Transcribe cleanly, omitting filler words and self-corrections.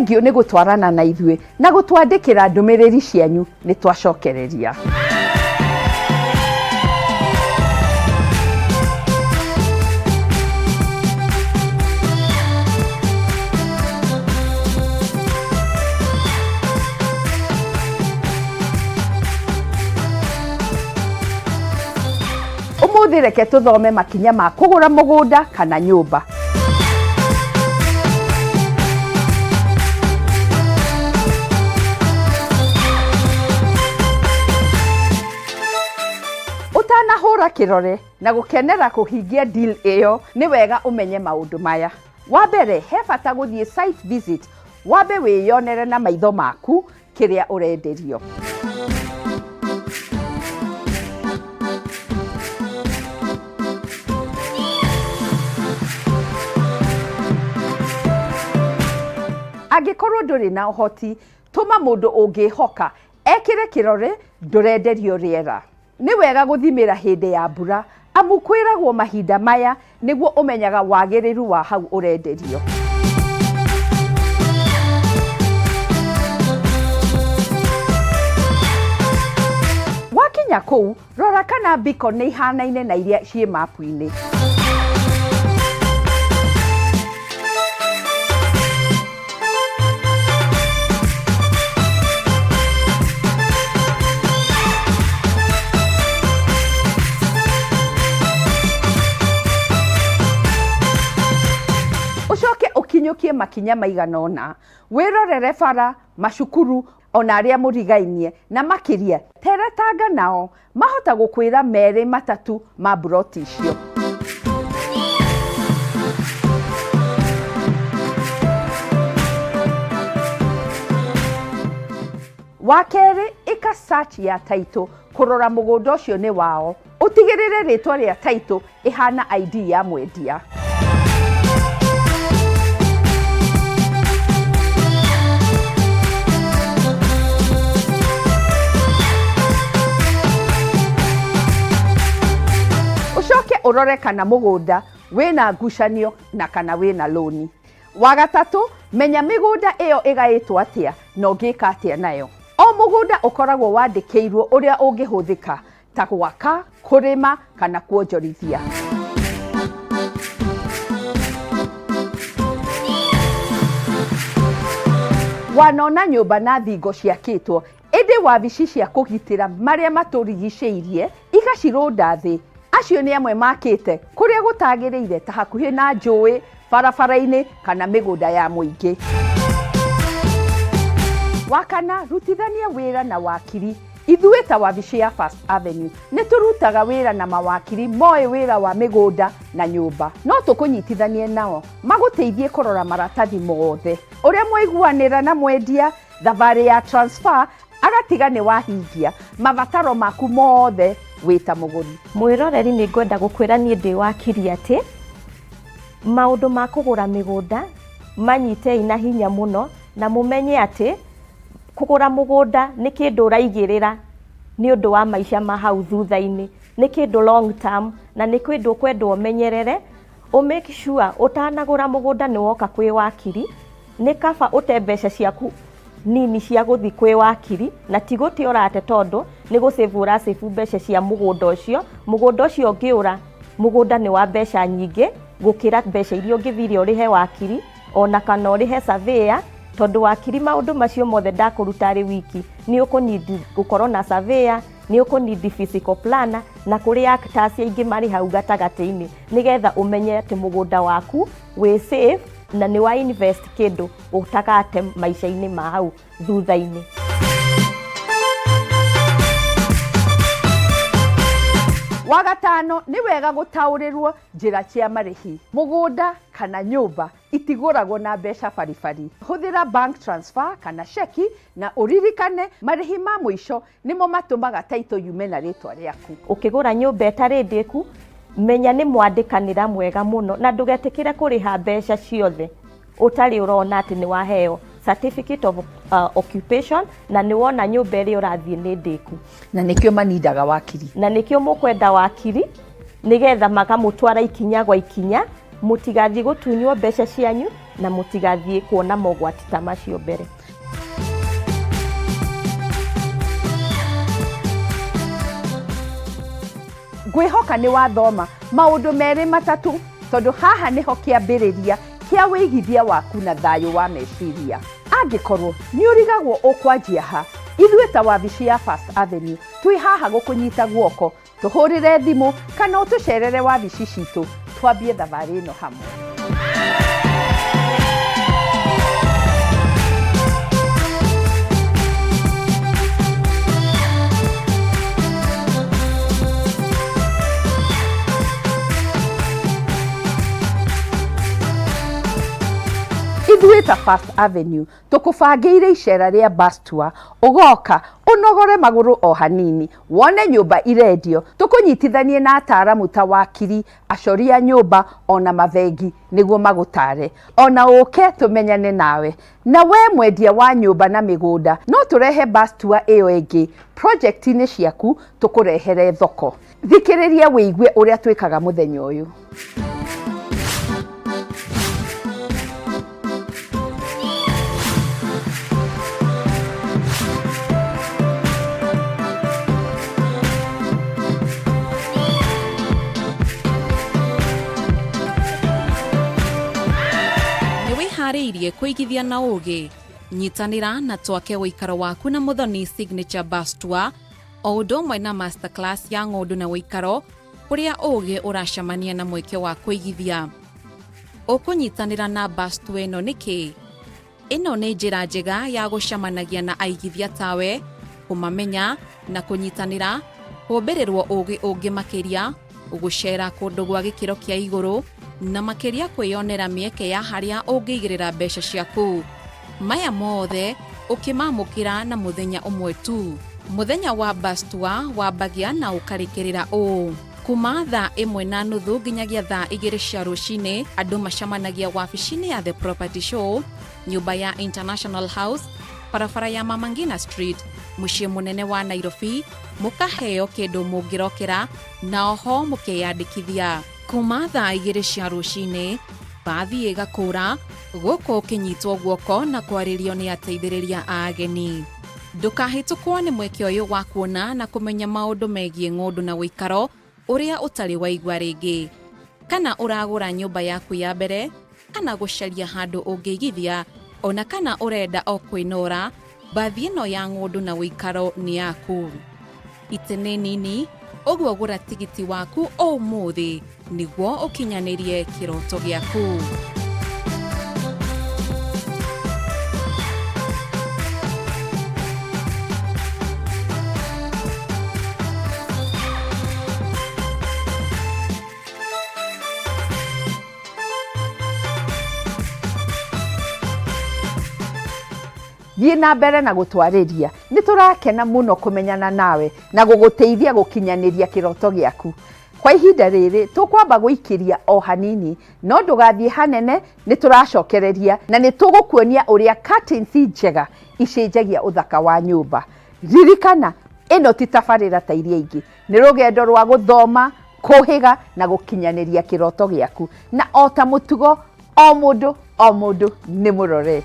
Thengiũ nĩ gũtwarana na ithuĩ na gũtwandĩkĩra ndũmĩrĩri cianyu nĩ twacokereria. Ũmũthĩ reke tũthome makinya ma kũgũra mũgũnda kana nyũmba. Ũtanahũra kĩrore na gũkenera kũhingia deal ĩyo nĩ wega ũmenye maũndũ maya. Wa mbere, he bata gũthiĩ site visit, wambe wĩyonere na maitho maku kĩrĩa ũrenderio. Angĩkorwo ndũrĩ na ũhoti, tũma mũndũ ũngĩhoka ekĩre kĩrore ndũrenderio rĩera. Nĩ wega gũthimĩra hĩndĩ ya mbura, amu kwĩragwo mahinda maya nĩguo ũmenyaga wagĩrĩru wa hau ũrenderio. Wakinya kũu, rora kana beacon nĩ ihanaine na iria ciĩ mapu-inĩ. Ũkinyũkie makinya maigana ũna, wĩrorere bara, macukuru, ona arĩa mũrigainie, na makĩria teretanga nao mahota gũkwĩra merĩ matatũ ma buroti icio. Wa kerĩ, ĩka search ya title kũrora mũgũnda ũcio nĩ wao. Ũtigĩrĩre rĩtwa rĩa title ĩhana ID ya mwendia. Ũrore kana mũgũnda wĩna ngucanio na kana wĩna loni. Wa gatatũ, menya mĩgũnda ĩyo ĩgaĩtwo atĩa na ũngĩka atĩa nayo. O mũgũnda ũkoragwo wandĩkĩirwo ũrĩa ũngĩhũthĩka ta gwaka, kũrĩma kana kuonjorithia. Wanona nyũmba na thingo ciakĩtwo, ĩndĩ wabici cia kũgitĩra marĩa matũrigicĩirie igacirũnda thĩ. Acio nĩ amwe makĩte kũrĩa gũtagĩrĩire ta hakuhĩ na njũĩ, barabara-inĩ kana mĩgũnda ya mũingĩ. Wakana, rutithania wĩra na wakiri. Ithuĩ ta wabici ya First Avenue nĩ tũrutaga wĩra na mawakiri moĩ wĩra wa mĩgũnda na nyũmba. No tũkũnyitithanie nao magũteithie kũrora maratathi mothe. Ũrĩa mwaiguanĩra na mwendia, thabarĩ ya transfer agatiga nĩ wahingia mabataro maku mothe wĩta mũgũri. Mwĩroreri nĩ ngwenda gũkwĩra niĩ ndĩ wakiri atĩ maũndũ ma kũgũra mĩgũnda manyite ina hinya mũno, na mũmenye atĩ kũgũra mũgũnda nĩ kĩndũ ũraigĩrĩra nĩ ũndũ wa maica ma hau thutha-inĩ, nĩ kĩndũ long term, na nĩ kĩndũ kwendwo ũmenyerere. Make sure ũtanagũra mũgũnda nĩ woka kwĩ wakiri, nĩ kaba ũte mbeca ciaku nini cia gũthi kwĩ wakiri, na ti gũte ũrate tondũ nĩ gũsave ũrasave mbeca cia mũgũnda ũcio. Mũgũnda ũcio ũngĩũra, mũgũnda nĩ wa mbeca nyingĩ gũkĩra mbeca iria ũngĩthire ũrĩhe wakiri ona kana ũrĩhe surveyor, tondũ wakiri maũndũ macio mothe ndakũruta arĩ wiki. Nĩ ũkũnidi gũkorwo na surveyor, nĩ ũkũnidi physical planner, na kũrĩ actors aingĩ marĩ hau gatagatĩ-inĩ, nĩgetha ũmenye atĩ mũgũnda waku wĩ safe na nĩ wa invest kĩndũ ũtakate maica-inĩ ma hau thutha-inĩ. Wa gatano, nĩ wega gũtaũrĩrwo njĩra cia marĩhi. Mũgũnda kana nyũmba itigũragwo na mbeca baribari. Hũthĩra bank transfer kana cheki, na ũririkane marĩhi ma mũico nĩmo matũmaga title yume na rĩtwa rĩaku. Ũkĩgũra nyũmba ĩtarĩ ndĩku, menya nĩ mwandĩkanĩra mwega mũno, na ndũgetĩkĩre kũrĩha mbeca ciothe ũtarĩ ũrona atĩ nĩ waheo certificate of occupation na nĩ wona nyũmba ĩrĩa ũrathiĩ nĩ ndĩku. Na nĩkĩo manindaga wakiri. Na nĩkĩo mũkwenda wakiri, nĩgetha makamũtwara ikinya gwa ikinya, mũtigathiĩ gũtunywo mbeca cianyu na mũtigathiĩ kuona mogwati ta macio mbere. Ngwĩhoka nĩ wathoma maũndũ merĩ matatu, tondũ haha nĩho kĩambĩrĩria kĩa wĩigithia waku na thayũ wa meciria. Angĩkorwo nĩ ũrigagwo ũkwanjia ha, ithuĩ ta wabici ya First Avenue twĩ haha gũkũnyita guoko, tũhũrĩre thimũ kana ũtũcerere wabici citũ, twambie thabarĩ ĩno hamwe. Ithuĩ ta First Avenue tũkũbangĩire icera rĩa bus tour, ũgoka ũnogore magũrũ o hanini, wone nyũmba irendio, tũkũnyitithanie na ataaramu ta wakiri, acori a nyũmba ona mabengi nĩguo magũtare, ona ũke tũmenyane nawe. Na we mwendia wa nyũmba na mĩgũnda, no tũrehe bus tour ĩyo ĩngĩ project-inĩ ciaku, tũkũrehere thoko. Thikĩrĩria wĩigue ũrĩa twĩkaga mũthenya ũyũ. Harĩirie kũigithia na ũgĩ, nyitanĩra na twake ũikaro waku na Muthoni Signature Bus Tour, o ũndũ ũmwe na masterclass ya ng'ũndũ na ũikaro, kũrĩa ũgĩ ũracemania na mweke wa kũigithia. Ũkũnyitanĩra na bus tour ĩno nĩkĩ? Ĩno nĩ njĩra njega ya gũcemanagia na aigithia tawe, kũmamenya na kũnyitanĩra, kũmbĩrĩrwo ũgĩ ũngĩ makĩria, gũcera kũndũ gwa gĩkĩro kĩa igũrũ, na makĩria kwĩyonera mĩeke ya harĩa ũngĩigĩrĩra mbeca ciaku. Maya mothe ũkĩmamũkĩra na mũthenya ũmwe tu. Mũthenya wa bus tour wambagia na ũkarĩkĩrĩra ũũ. Kuma thaa 1:30 nginyagia thaa 2 cia rũcinĩ, andũ macemanagia wabici-inĩ ya The Property Show, nyũmba ya International House, barabara ya Mama Ngina Street, mũciĩ mũnene wa Nairobi, mũkaheo kĩndũ mũngĩrokera na oho mũkeyandĩkithia. Kuma thaa 2 cia rũcinĩ, bathi ĩgakũra, gũkũ ũkĩnyitwo guoko na kwarĩrio nĩ ateithĩrĩria a ageni. Ndũkahĩtũkwo nĩ mweke ũyũ wa kuona na kũmenya maũndũ megiĩ ng'ũndũ na ũikaro ũrĩa ũtarĩ waigua rĩngĩ. Kana ũragũra nyũmba yaku ya mbere, kana gũcaria handũ ũngĩigithia, ona kana ũrenda o kwĩnora, bathi ĩno ya ng'ũndũ na ũikaro nĩ yaku. Itene nini, ũguo gũra tigiti waku o ũmũthĩ nĩguo ũkinyanĩrie kĩroto gĩaku. Thiĩ na mbere na gũtwarĩria. Nĩ tũrakena mũno kũmenyana nawe na gũgũteithia gũkinyanĩria kĩroto gĩaku. Kwa ihinda rĩrĩ tũkwamba gũikĩria o hanini, no ndũgathiĩ hanene, nĩ tũracokereria na nĩ tũgũkuonia ũrĩa curtains njega icenjagia ũthaka wa nyũmba. Ririkana, ĩno ti tabarĩra ta iria ingĩ, nĩ rũgendo rwa gũthoma, kũhĩga na gũkinyanĩria kĩroto gĩaku. Na o ta mũtugo, o mũndũ nĩ mũrore.